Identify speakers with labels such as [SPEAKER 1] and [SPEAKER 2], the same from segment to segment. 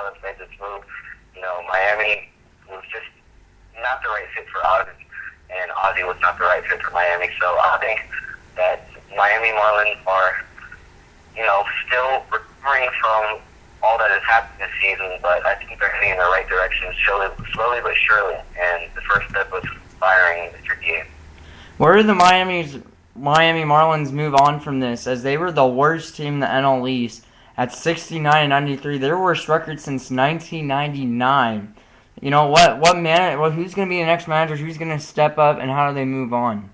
[SPEAKER 1] Marlins made this move. Miami was just not the right fit for Ozzy, and Ozzy was not the right fit for Miami. So I think that Miami Marlins are, still recovering from all that has happened this season, but I think they're heading in the right direction, slowly but surely. And the first step was firing Mr. D.
[SPEAKER 2] Where did the Miami Marlins move on from this, as they were the worst team in the NL East at 69-93, their worst record since 1999. Who's going to be the next manager? Who's going to step up, and how do they move on?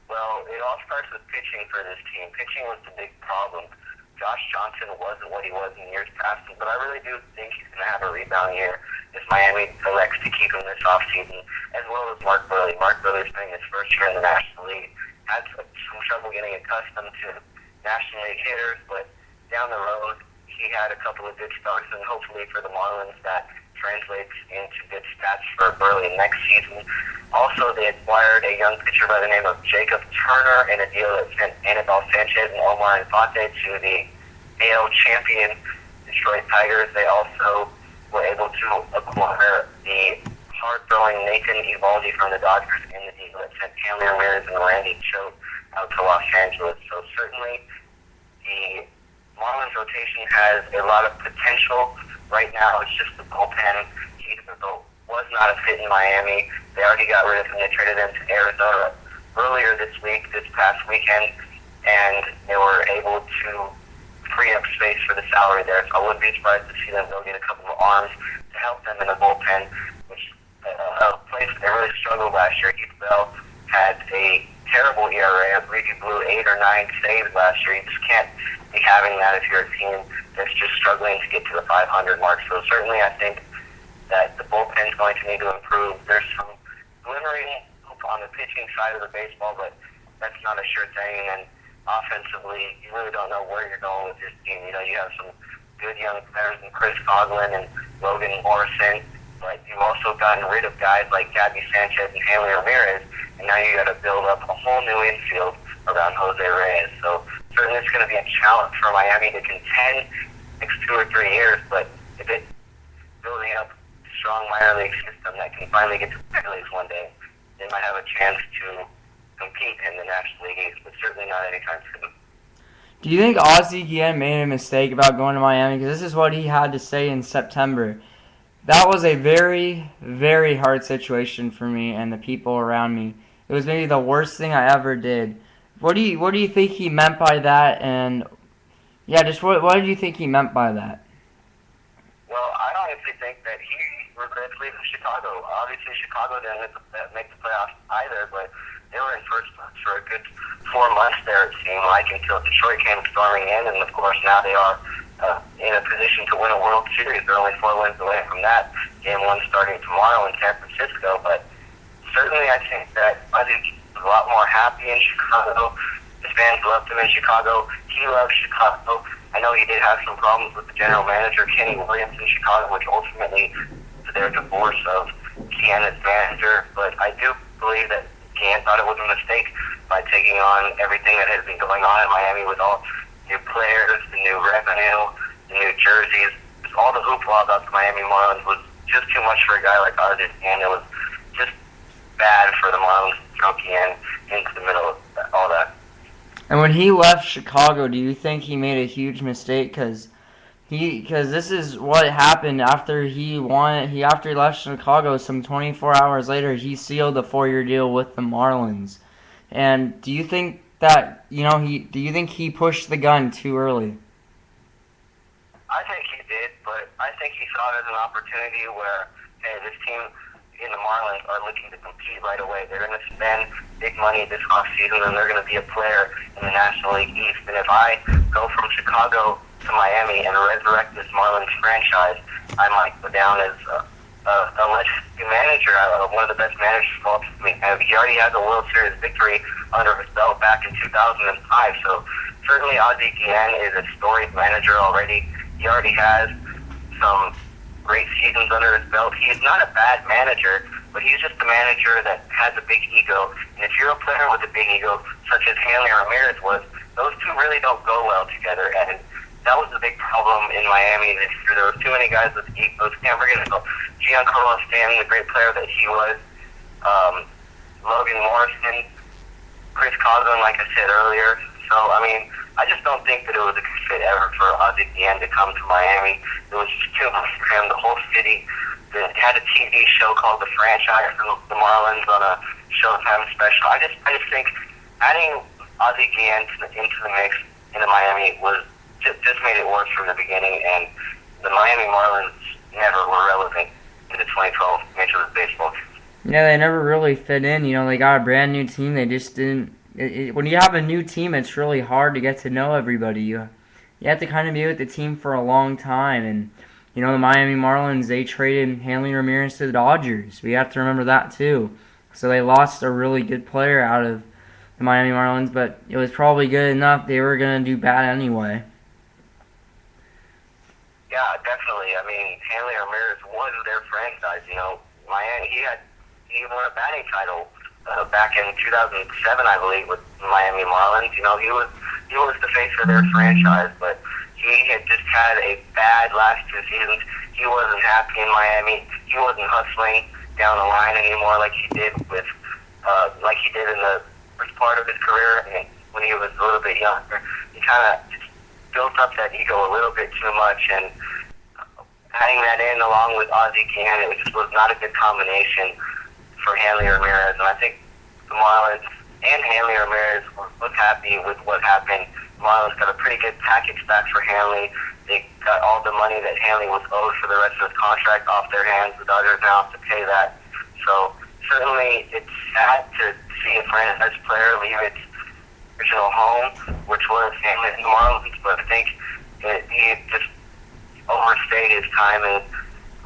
[SPEAKER 1] Well, it all starts with pitching for this team. Pitching was the big problem. Josh Johnson wasn't what he was in years past, but I really do think he's going to have a rebound year if Miami elects to keep him this offseason, as well as Mark Burley. Mark Burley's playing his first year in the National League. Had some trouble getting accustomed to National League hitters, but down the road, he had a couple of good starts, and hopefully for the Marlins that translates into good stats for Burley next season. Also, they acquired a young pitcher by the name of Jacob Turner in a deal that sent Anibal Sanchez and Omar Infante to the AL champion Detroit Tigers. They also were able to acquire the hard-throwing Nathan Eovaldi from the Dodgers in the deal that sent Hanley Ramirez and Randy Choate out to Los Angeles. So certainly the Marlins rotation has a lot of potential. Right now, it's just the bullpen. He was not a fit in Miami. They already got rid of him. They traded him to Arizona earlier this past weekend, and they were able to free up space for the salary there. So I wouldn't be surprised to see them go get a couple of arms to help them in the bullpen, which a place they really struggled last year. Heath Bell had a terrible ERA. I believe he blew 8 or 9 saves last year. You just can't be having that if you're a team that's just struggling to get to the 500 mark. So certainly I think that the bullpen is going to need to improve. There's some glimmering hope on the pitching side of the baseball, but that's not a sure thing. And offensively, you really don't know where you're going with this team. You have some good young players in Chris Coughlin and Logan Morrison, but you've also gotten rid of guys like Gabby Sanchez and Hanley Ramirez, and now you got to build up a whole new infield around Jose Reyes. So certainly it's going to be a challenge for Miami to contend next 2 or 3 years, but if it's building up a strong minor league system that can finally get to the major leagues one day, they might have a chance to compete in the National League East, but certainly not anytime soon.
[SPEAKER 2] Do you think Ozzie Guillen made a mistake about going to Miami? Because this is what he had to say in September. That was a very, very hard situation for me and the people around me. It was maybe the worst thing I ever did. What do you think he meant by that? And just what did you think he meant by that?
[SPEAKER 1] Well, I honestly think that he regrets leaving Chicago. Obviously, Chicago didn't make the playoffs either, but they were in first place for a good 4 months there, it seemed like, until Detroit came storming in, and of course now they are in a position to win a World Series. They're only 4 wins away from that. Game 1 starting tomorrow in San Francisco, but certainly I think that Ozzie was a lot more happy in Chicago. His fans loved him in Chicago. He loved Chicago. I know he did have some problems with the general manager, Kenny Williams, in Chicago, which ultimately led to their divorce of Guillen as manager, but I do believe that Guillen thought it was a mistake by taking on everything that has been going on in Miami with all new players, the new revenue, the new jerseys. All the hoopla about the Miami Marlins was just too much for a guy like Ozzie, and it was just bad for the Marlins to throw Guillen into the middle of all that.
[SPEAKER 2] And when he left Chicago, do you think he made a huge mistake? Because this is what happened after he left Chicago. Some 24 hours later, he sealed a 4-year deal with the Marlins. And do you think that he pushed the gun too early?
[SPEAKER 1] I think he did, but I think he saw it as an opportunity where, hey, this team in the Marlins are looking to compete right away. They're going to spend big money this offseason, and they're going to be a player in the National League East. And if I go from Chicago to Miami and resurrect this Marlins franchise, I might go down as a legendary manager, one of the best managers of all time. He already has a World Series victory under his belt back in 2005. So certainly Ozzie Guillen is a storied manager already. He already has some great seasons under his belt. He is not a bad manager, but he's just a manager that has a big ego. And if you're a player with a big ego, such as Hanley Ramirez was, those two really don't go well together. And that was the a big problem in Miami this year. There were too many guys with egos. Can't forget Giancarlo Stanton, the great player that he was. Logan Morrison, Chris Coslin, like I said earlier. So, I mean, I just don't think that it was a good fit ever for Ozzie Guillen to come to Miami. It was just too much for him. The whole city had a TV show called The Franchise for the Marlins on a Showtime special. I just think adding Ozzie Guillen into the mix into Miami was just made it worse from the beginning, and the Miami Marlins never were relevant in the 2012 Major League Baseball season.
[SPEAKER 2] Yeah, they never really fit in. You know, they got a brand new team. They just didn't. When you have a new team, it's really hard to get to know everybody. You have to kind of be with the team for a long time. And, you know, the Miami Marlins, they traded Hanley Ramirez to the Dodgers. We have to remember that, too. So they lost a really good player out of the Miami Marlins, but it was probably good enough. They were going to do bad anyway.
[SPEAKER 1] Yeah, definitely. I mean, Hanley Ramirez was their franchise. You know, Miami, he won a batting title back in 2007, I believe, with the Miami Marlins. You know, he was the face of their franchise, but he had just had a bad last 2 seasons. He wasn't happy in Miami. He wasn't hustling down the line anymore like he did in the first part of his career and when he was a little bit younger. He kind of built up that ego a little bit too much, and adding that in along with Ozzie Guillen, it just was not a good combination for Hanley Ramirez. And I think the Marlins and Hanley Ramirez were happy with what happened. The Marlins got a pretty good package back for Hanley. They got all the money that Hanley was owed for the rest of his contract off their hands. The Dodgers now have to pay that. So certainly it's sad to see a franchise player leave its original home, which was Hanley and the Marlins, but I think he just overstayed his time and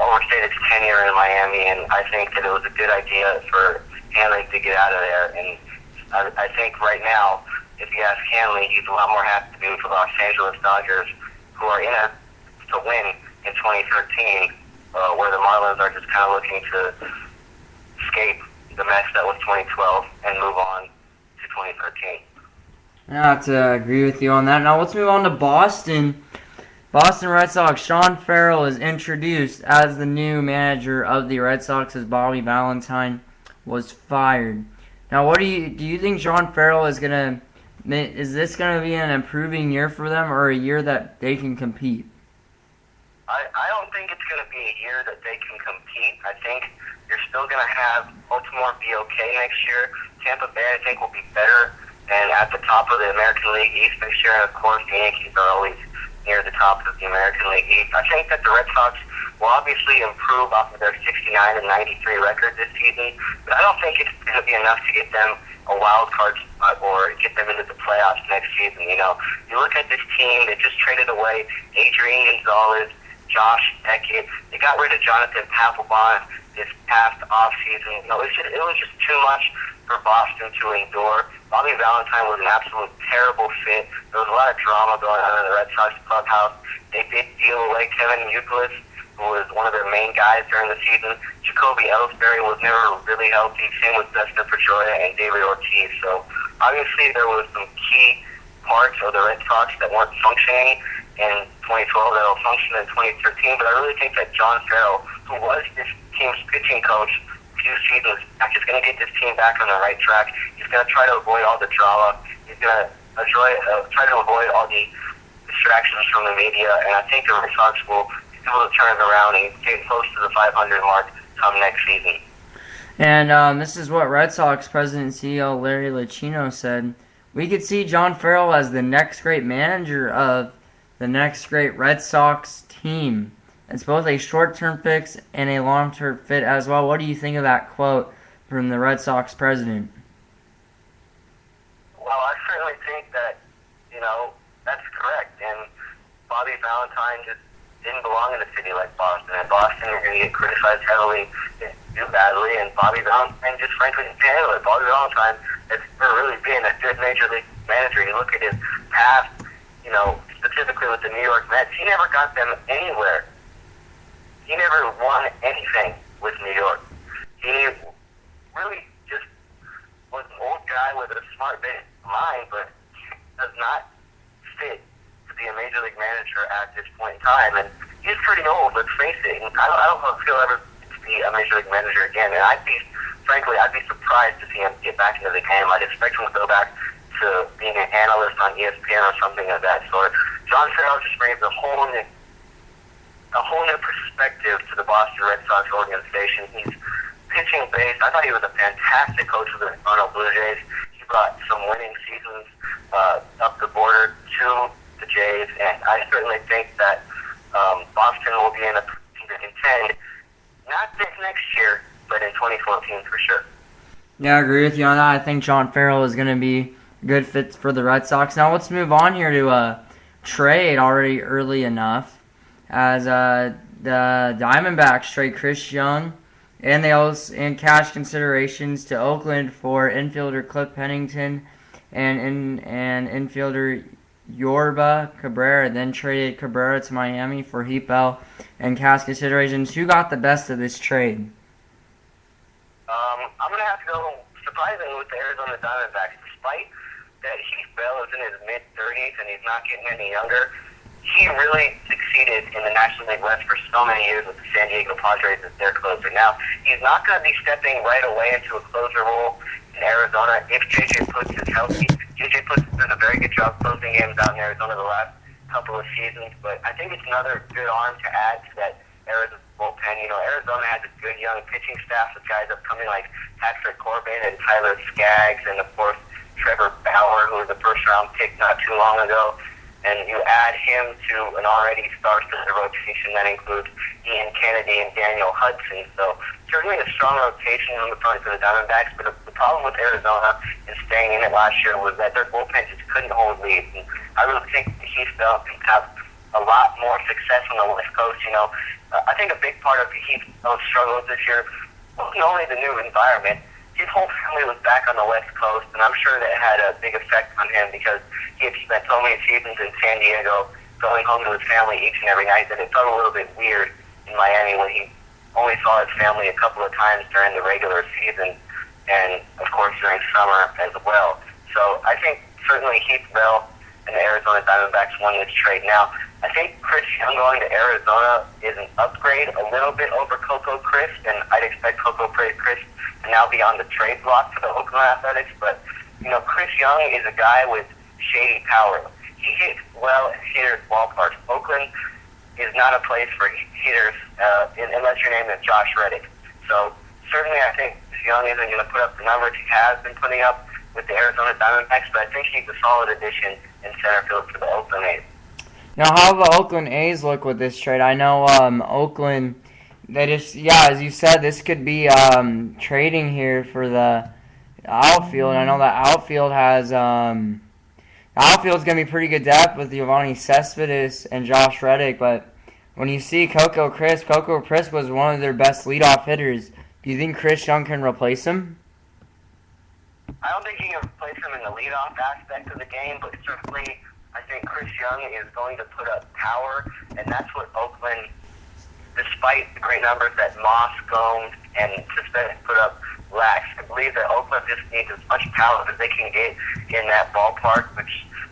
[SPEAKER 1] overstayed his tenure in Miami, and I think that it was a good idea for Hanley to get out of there. And I think right now, if you ask Hanley, he's a lot more happy to be with the Los Angeles Dodgers, who are in it to win in 2013, where the Marlins are just kind of looking to escape the mess that was 2012 and move on to 2013.
[SPEAKER 2] I have to agree with you on that. Now let's move on to Boston. Boston Red Sox, Sean Farrell is introduced as the new manager of the Red Sox as Bobby Valentine was fired. Now, what do you think Sean Farrell is this gonna be an improving year for them, or a year that they can compete?
[SPEAKER 1] I don't think it's gonna be a year that they can compete. I think you're still gonna have Baltimore be okay next year. Tampa Bay, I think, will be better and at the top of the American League East next year. And of course, the Yankees are always near the top of the American League East. I think that the Red Sox will obviously improve off of their 69 and 93 record this season, but I don't think it's going to be enough to get them a wild card spot or get them into the playoffs next season. You know, you look at this team, they just traded away Adrian Gonzalez, Josh Beckett. They got rid of Jonathan Papelbon this past offseason. You know, it was just too much for Boston to endure. Bobby Valentine was an absolute terrible fit. There was a lot of drama going on in the Red Sox clubhouse. They did deal away Kevin Youkilis, who was one of their main guys during the season. Jacoby Ellsbury was never really healthy. Same with Dustin Pedroia and David Ortiz. So obviously there was some key parts of the Red Sox that weren't functioning in 2012 that'll function in 2013. But I really think that John Farrell, who was this team's pitching coach a few seasons back, is going to get this team back on the right track. He's going to try to avoid all the drama. He's going to try to avoid all the distractions from the media. And I think the Red Sox will be able to turn it around and get close to the 500 mark come next season.
[SPEAKER 2] And this is what Red Sox President and CEO Larry Lucchino said. We could see John Farrell as the next great manager of the next great Red Sox team. It's both a short-term fix and a long-term fit as well. What do you think of that quote from the Red Sox president?
[SPEAKER 1] Well, I certainly think that, that's correct. And Bobby Valentine just didn't belong in a city like Boston. And Boston are going to get criticized heavily, do badly, and Bobby Valentine just frankly didn't handle it. Bobby Valentine has never really been a good major league manager. You look at his past, specifically with the New York Mets, he never got them anywhere. He never won anything with New York. He really just was an old guy with a smart mind, but does not fit to be be a major league manager at this point in time, and he's pretty old. Let's face it. And I don't know if he'll ever be a major league manager again. And frankly, I'd be surprised to see him get back into the game. I'd expect him to go back to being an analyst on ESPN or something of that sort. John Farrell just brings a whole new perspective to the Boston Red Sox organization. He's pitching based. I thought he was a fantastic coach for the Toronto Blue Jays. He brought some winning seasons up the border to the Jays, and I certainly think that Boston will be in a position to contend, not this next year, but in 2014 for sure.
[SPEAKER 2] Yeah, I agree with you on that. I think John Farrell is going to be a good fit for the Red Sox. Now let's move on here to a trade already early enough, as the Diamondbacks trade Chris Young and they also in cash considerations to Oakland for infielder Cliff Pennington and infielder Yorba Cabrera. Then traded Cabrera to Miami for Heapel and cash considerations. Who got the best of this trade?
[SPEAKER 1] I'm going to have to go surprisingly with the Arizona Diamondbacks. Despite that Heapel is in his mid-30s and he's not getting any younger, he really succeeded in the National League West for so many years with the San Diego Padres as their closer. Now, he's not going to be stepping right away into a closer role in Arizona if J.J. Putz is healthy. J.J. Putz has done a very good job closing games out in Arizona the last couple of seasons, but I think it's another good arm to add to that Arizona bullpen. You know, Arizona has a good young pitching staff with guys upcoming like Patrick Corbin and Tyler Skaggs, and of course Trevor Bauer, who was a first-round pick not too long ago. And you add him to an already star-studded rotation that includes Ian Kennedy and Daniel Hudson. So certainly a strong rotation on the front for the Diamondbacks. But the problem with Arizona in staying in it last year was that their bullpen just couldn't hold leads. And I really think the Heapel can have a lot more success on the West Coast. You know, I think a big part of the Heapel's struggles this year wasn't only the new environment. His whole family was back on the West Coast, and I'm sure that had a big effect on him because he had spent so many seasons in San Diego going home to his family each and every night that it felt a little bit weird in Miami when he only saw his family a couple of times during the regular season and, of course, during summer as well. So I think certainly Heapel and the Arizona Diamondbacks won this trade. Now, I think Chris Young going to Arizona is an upgrade a little bit over Coco Crisp, and I'd expect Coco Crisp to now be on the trade block for the Oakland Athletics. But, you know, Chris Young is a guy with shady power. He hits well at hitters' ballparks. Oakland is not a place for hitters unless your name is Josh Reddick. So certainly I think Young isn't going to put up the numbers he has been putting up with the Arizona Diamondbacks, but I think he's a solid addition in center field for the Oakland A's.
[SPEAKER 2] Now, how the Oakland A's look with this trade? I know Oakland, they just, as you said, this could be trading here for the outfield. And I know that outfield has, outfield's going to be pretty good depth with Giovanni Cespedes and Josh Reddick, but when you see Coco Crisp was one of their best leadoff hitters. Do you think Chris Young can replace him?
[SPEAKER 1] I don't think he can replace him in the leadoff aspect of the game, but certainly I think Chris Young is going to put up power, and that's what Oakland, despite the great numbers that Moss, Gomes, and Cespedes put up, lacks. I believe that Oakland just needs as much power as they can get in that ballpark,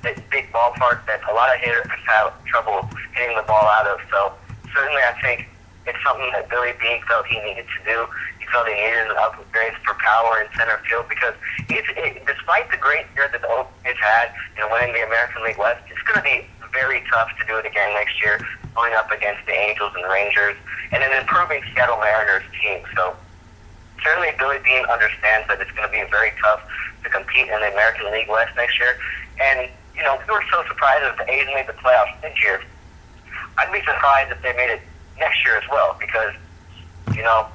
[SPEAKER 1] that big ballpark that a lot of hitters have trouble hitting the ball out of. So certainly I think it's something that Billy Beane felt he needed to do. He felt he needed an upgrade for power in center field because despite the great year that the Oakland has had in winning the American League West, it's going to be very tough to do it again next year, going up against the Angels and Rangers and an improving Seattle Mariners team. So certainly Billy Beane understands that it's going to be very tough to compete in the American League West next year. And, you know, we were so surprised that the A's made the playoffs this year. I'd be surprised if they made it next year as well because, you know,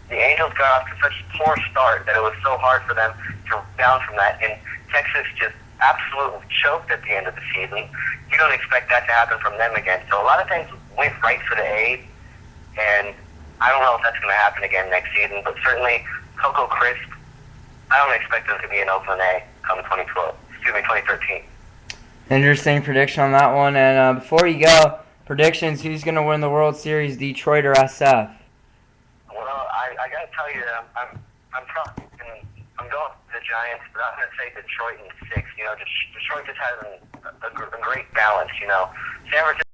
[SPEAKER 1] the Angels got off to such a poor start that it was so hard for them to rebound from that. And Texas just absolutely choked at the end of the season. You don't expect that to happen from them again. So a lot of things went right for the A's, and I don't know if that's going to happen again next season, but certainly Coco Crisp, I don't expect them to be an Oakland A come 2013.
[SPEAKER 2] Interesting prediction on that one. And before you go, predictions, who's going to win the World Series, Detroit or SF?
[SPEAKER 1] Well, I got to tell you, I'm going to the Giants, but I'm going to say Detroit in 6. You know, Detroit just has a great balance, you know. San Francisco